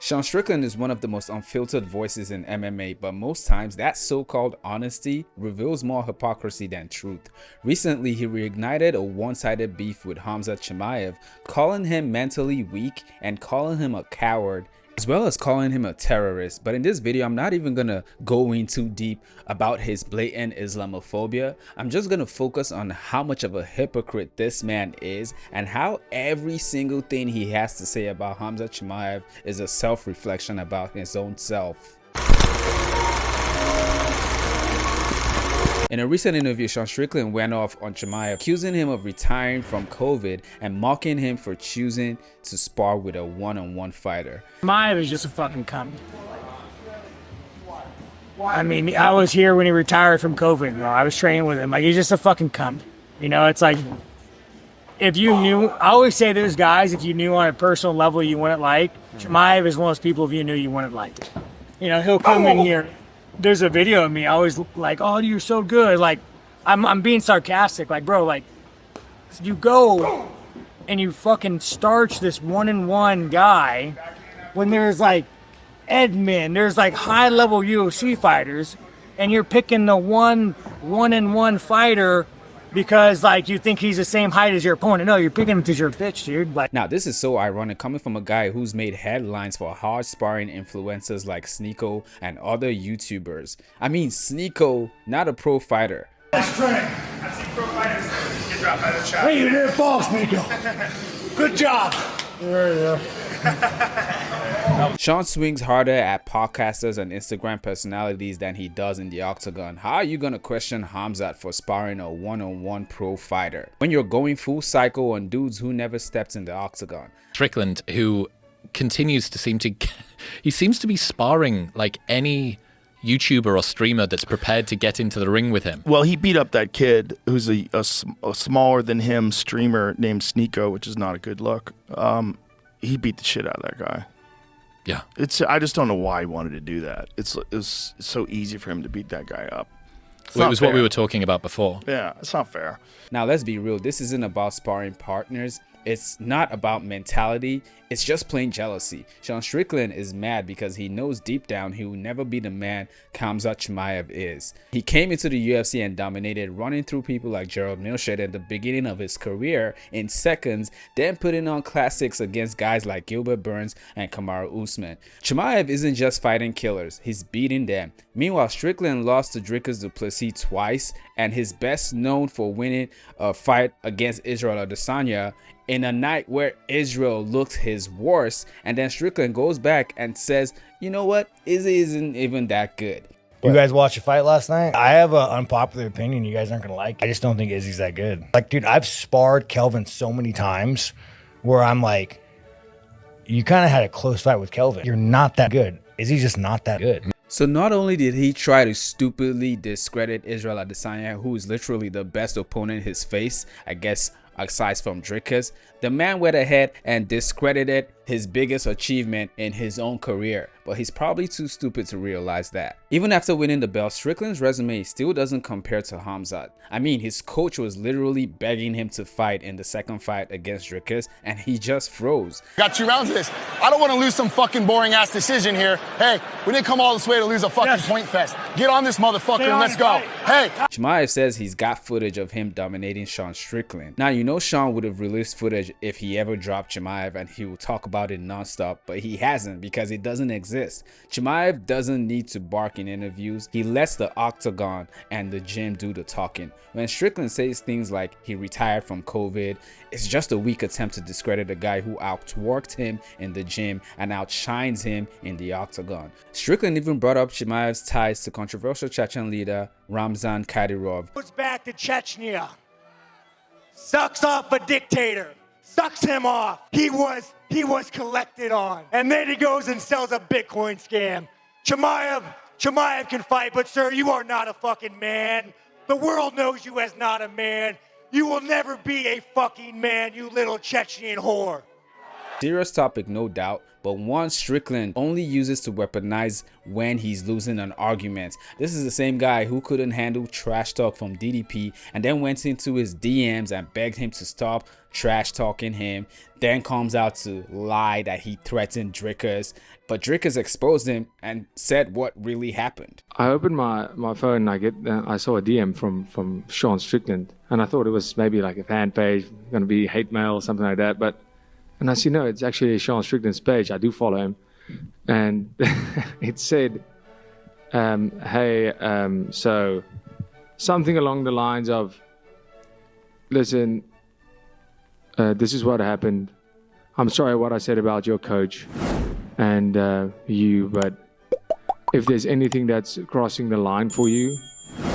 Sean Strickland is one of the most unfiltered voices in MMA, but most times that so-called honesty reveals more hypocrisy than truth. Recently, he reignited a one-sided beef with Khamzat Chimaev, calling him mentally weak and calling him a coward, as well as calling him a terrorist. But in this video, I'm not even gonna go in too deep about his blatant Islamophobia. I'm just gonna focus on how much of a hypocrite this man is and how every single thing he has to say about Khamzat Chimaev is a self-reflection about his own self. In a recent interview, Sean Strickland went off on Chimaev, accusing him of retiring from COVID and mocking him for choosing to spar with a one-on-one fighter. Chimaev is just a fucking cunt. I mean, I was here when he retired from COVID, bro. I was training with him. Like, he's just a fucking cunt. You know, it's like, if you knew, I always say there's guys, if you knew on a personal level you wouldn't like, Chimaev is one of those people if you knew you wouldn't like. You know, he'll come in here. There's a video of me always like, oh, you're so good. Like, I'm being sarcastic. Like, bro, like, you go and you fucking starch this one-on-one guy when there's like Edmund, there's like high-level UFC fighters, and you're picking the one-on-one fighter because like you think he's the same height as your opponent. No, you're picking him because you're a bitch, dude. Like, now this is so ironic coming from a guy who's made headlines for hard sparring influencers like Sneako and other YouTubers. I mean, Sneako, not a pro fighter. That's training. I've seen pro fighters get dropped by the shot. Hey, you didn't fall, Sneako. Good job. There you go. Sean swings harder at podcasters and Instagram personalities than he does in the octagon. How are you gonna question Khamzat for sparring a one-on-one pro fighter when you're going full cycle on dudes who never stepped in the octagon? Strickland, who continues to he seems to be sparring like any YouTuber or streamer that's prepared to get into the ring with him. Well, he beat up that kid who's a smaller than him streamer named Sneako, which is not a good look. He beat the shit out of that guy. Yeah. I just don't know why he wanted to do that. It's so easy for him to beat that guy up. Well, it was what we were talking about before. Yeah, it's not fair. Now let's be real, this isn't about sparring partners. It's not about mentality, it's just plain jealousy. Sean Strickland is mad because he knows deep down he will never be the man Khamzat Chimaev is. He came into the UFC and dominated, running through people like Gerald Milshed at the beginning of his career in seconds, then putting on classics against guys like Gilbert Burns and Kamaru Usman. Chimaev isn't just fighting killers, he's beating them. Meanwhile, Strickland lost to Dricus du Plessis twice, and he's best known for winning a fight against Israel Adesanya in a night where Israel looked his worst, and then Strickland goes back and says, you know what, Izzy isn't even that good. You guys watched the fight last night? I have an unpopular opinion you guys aren't gonna like. I just don't think Izzy's that good. Like, dude, I've sparred Kelvin so many times where I'm like, you kind of had a close fight with Kelvin. You're not that good. Izzy's just not that good. So not only did he try to stupidly discredit Israel Adesanya, who is literally the best opponent he's faced, I guess, aside from Dricus, the man went ahead and discredited his biggest achievement in his own career, but he's probably too stupid to realize that. Even after winning the belt, Strickland's resume still doesn't compare to Khamzat. I mean, his coach was literally begging him to fight in the second fight against Dricus, and he just froze. Got 2 rounds of this. I don't want to lose some fucking boring ass decision here. Hey, we didn't come all this way to lose a fucking point fest. Get on this motherfucker and let's go. Hey. Chimaev says he's got footage of him dominating Sean Strickland. Now, you know Sean would have released footage if he ever dropped Chimaev, and he will talk about it non-stop, but he hasn't because it doesn't exist. Chimaev doesn't need to bark in interviews. He lets the octagon and the gym do the talking. When Strickland says things like he retired from COVID, it's just a weak attempt to discredit a guy who outworked him in the gym and outshines him in the octagon. Strickland even brought up Chimaev's ties to controversial Chechen leader Ramzan Kadyrov. Goes back to Chechnya. Sucks off a dictator. Sucks him off. He was collected on. And then he goes and sells a Bitcoin scam. Chimaev can fight, but sir, you are not a fucking man. The world knows you as not a man. You will never be a fucking man, you little Chechen whore. Serious topic, no doubt, but one Strickland only uses to weaponize when he's losing an argument. This is the same guy who couldn't handle trash talk from DDP and then went into his DMs and begged him to stop trash talking him, then comes out to lie that he threatened Drickus, but Drickus exposed him and said what really happened. I opened my phone and I saw a DM from Sean Strickland, and I thought it was maybe like a fan page, going to be hate mail or something like that, and I see, no, it's actually Sean Strickland's page. I do follow him. And it said, so something along the lines of, listen, this is what happened. I'm sorry what I said about your coach and you, but if there's anything that's crossing the line for you,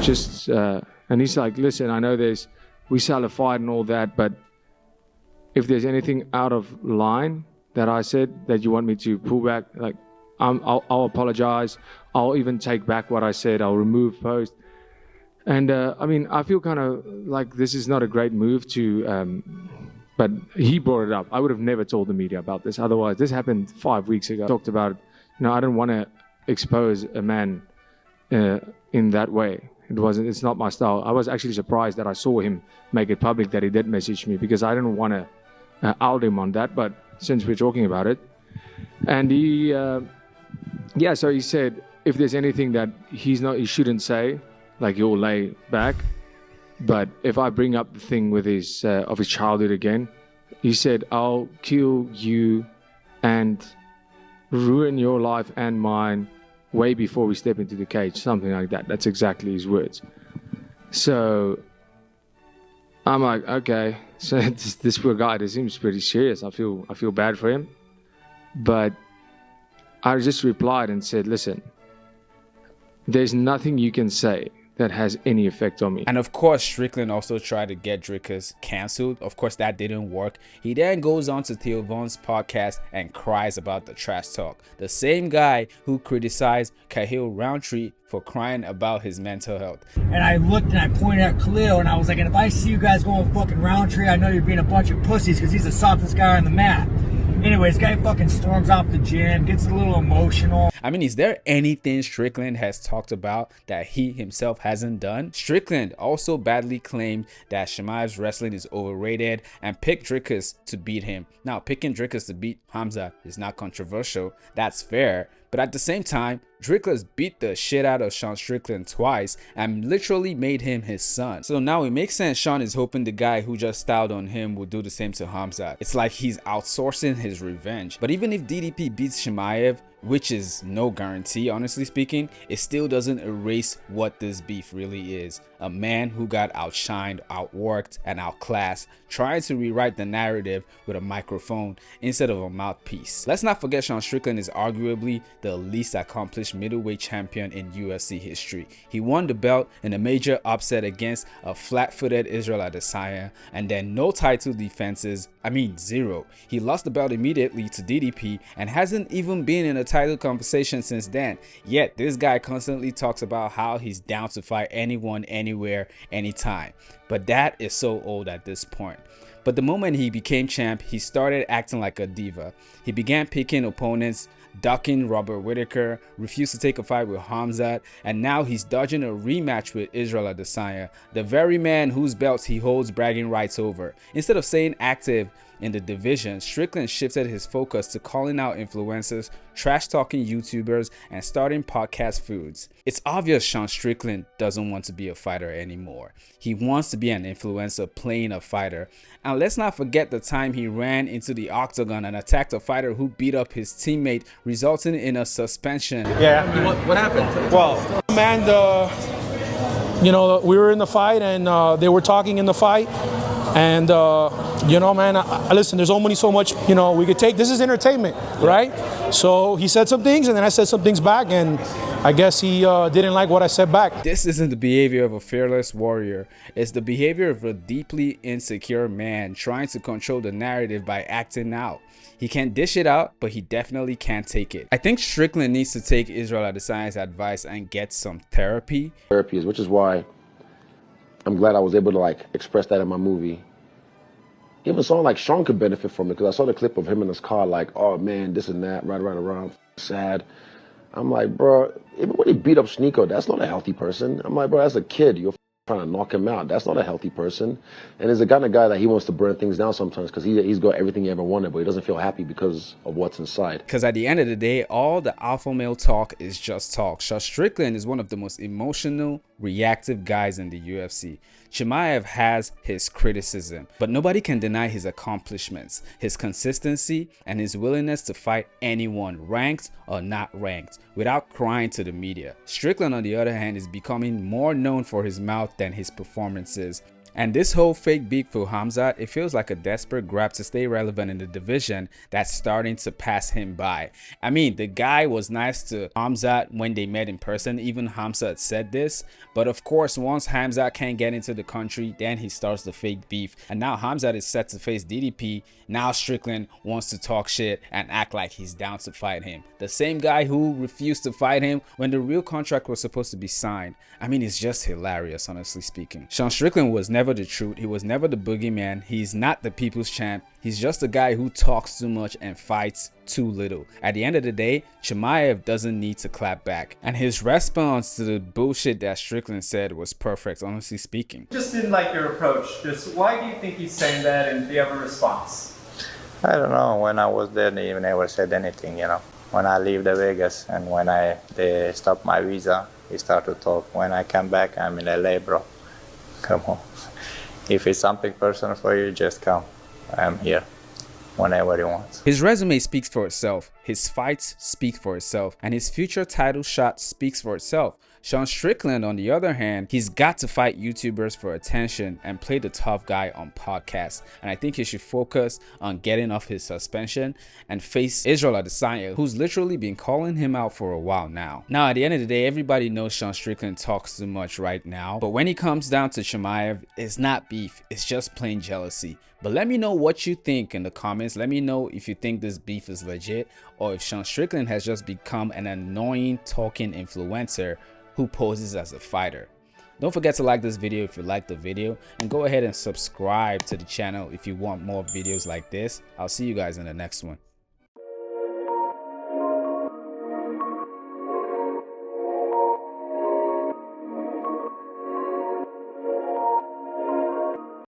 just, and he's like, listen, I know we sell a fight and all that, but if there's anything out of line that I said that you want me to pull back, like I'll apologize. I'll even take back what I said. I'll remove post. And I mean, I feel kind of like this is not a great move to, but he brought it up. I would have never told the media about this. Otherwise, this happened 5 weeks ago. I talked about it. I don't want to expose a man in that way. It's not my style. I was actually surprised that I saw him make it public that he did message me, because I didn't want to out him on that, but since we're talking about it, and he so he said if there's anything that he shouldn't say, like he'll lay back, but if I bring up the thing with his of his childhood again, he said I'll kill you and ruin your life and mine way before we step into the cage, something like that. That's exactly his words. So I'm like, okay, so this poor guy, this seems pretty serious. I feel bad for him. But I just replied and said, listen, there's nothing you can say that has any effect on me. And of course, Strickland also tried to get Drickus cancelled. Of course, that didn't work. He then goes on to Theo Von's podcast and cries about the trash talk. The same guy who criticized Cahill Roundtree for crying about his mental health. And I looked and I pointed at Khalil and I was like, and if I see you guys going fucking Roundtree, I know you're being a bunch of pussies because he's the softest guy on the mat. Anyways, guy fucking storms off the gym, gets a little emotional. I mean, is there anything Strickland has talked about that he himself hasn't done? Strickland also badly claimed that Chimaev's wrestling is overrated and picked Drickus to beat him. Now, picking Drickus to beat Khamzat is not controversial. That's fair. But at the same time, Drickus beat the shit out of Sean Strickland twice and literally made him his son. So now it makes sense Sean is hoping the guy who just styled on him will do the same to Khamzat. It's like he's outsourcing his revenge. But even if DDP beats Chimaev, which is no guarantee, honestly speaking, it still doesn't erase what this beef really is. A man who got outshined, outworked, and outclassed, trying to rewrite the narrative with a microphone instead of a mouthpiece. Let's not forget Sean Strickland is arguably the least accomplished middleweight champion in UFC history. He won the belt in a major upset against a flat-footed Israel Adesanya, and then no title defenses, I mean zero. He lost the belt immediately to DDP and hasn't even been in a title conversation since then. Yet this guy constantly talks about how he's down to fight anyone, anywhere, anytime. But that is so old at this point. But the moment he became champ, he started acting like a diva. He began picking opponents, ducking Robert Whittaker, refused to take a fight with Khamzat, and now he's dodging a rematch with Israel Adesanya, the very man whose belts he holds bragging rights over. Instead of staying active in the division, Strickland shifted his focus to calling out influencers, trash-talking YouTubers, and starting podcast feuds. It's obvious Sean Strickland doesn't want to be a fighter anymore. He wants to be an influencer playing a fighter. And let's not forget the time he ran into the octagon and attacked a fighter who beat up his teammate, resulting in a suspension. Yeah. What happened? Well, man, we were in the fight and they were talking in the fight. And, man, listen, there's only so much, we could take. This is entertainment, right? So he said some things and then I said some things back, and I guess he didn't like what I said back. This isn't the behavior of a fearless warrior. It's the behavior of a deeply insecure man trying to control the narrative by acting out. He can't dish it out, but he definitely can't take it. I think Strickland needs to take Israel Adesanya's advice and get some therapy. Which is why I'm glad I was able to express that in my movie. Even someone like Sean could benefit from it, because I saw the clip of him in his car, like, oh man, this and that, right around, sad. I'm like, bro, even when he beat up Sneako, that's not a healthy person. I'm like, bro, as a kid, you're trying to knock him out. That's not a healthy person. And he's the kind of guy that he wants to burn things down sometimes, because he's got everything he ever wanted, but he doesn't feel happy because of what's inside. Because at the end of the day, all the alpha male talk is just talk. Sean Strickland is one of the most emotional, reactive guys in the UFC. Chimaev has his criticism, but nobody can deny his accomplishments, his consistency, and his willingness to fight anyone, ranked or not ranked, without crying to the media. Strickland, on the other hand, is becoming more known for his mouth than his performances. And this whole fake beef for Khamzat, it feels like a desperate grab to stay relevant in the division that's starting to pass him by. I mean, the guy was nice to Khamzat when they met in person. Even Khamzat said this. But of course, once Khamzat can't get into the country, then he starts the fake beef. And now Khamzat is set to face DDP. Now Strickland wants to talk shit and act like he's down to fight him. The same guy who refused to fight him when the real contract was supposed to be signed. I mean, it's just hilarious, honestly speaking. Sean Strickland was never the truth. He was never the boogeyman. He's not the people's champ. He's just a guy who talks too much and fights too little. At the end of the day, Chimaev doesn't need to clap back. And his response to the bullshit that Strickland said was perfect, honestly speaking. Just didn't like your approach. Just why do you think he's saying that, and do you have a response? I don't know. When I was there, they never said anything, you know. When I leave the Vegas and when they stopped my visa, he started to talk. When I come back, I'm in LA, bro. Come on. If it's something personal for you, just come. I'm here whenever you want. His resume speaks for itself. His fights speak for itself. And his future title shot speaks for itself. Sean Strickland, on the other hand, he's got to fight YouTubers for attention and play the tough guy on podcasts. And I think he should focus on getting off his suspension and face Israel Adesanya, who's literally been calling him out for a while now. Now, at the end of the day, everybody knows Sean Strickland talks too much right now. But when he comes down to Chimaev, it's not beef. It's just plain jealousy. But let me know what you think in the comments. Let me know if you think this beef is legit, or if Sean Strickland has just become an annoying talking influencer who poses as a fighter. Don't forget to like this video if you liked the video, and go ahead and subscribe to the channel if you want more videos like this. I'll see you guys in the next one.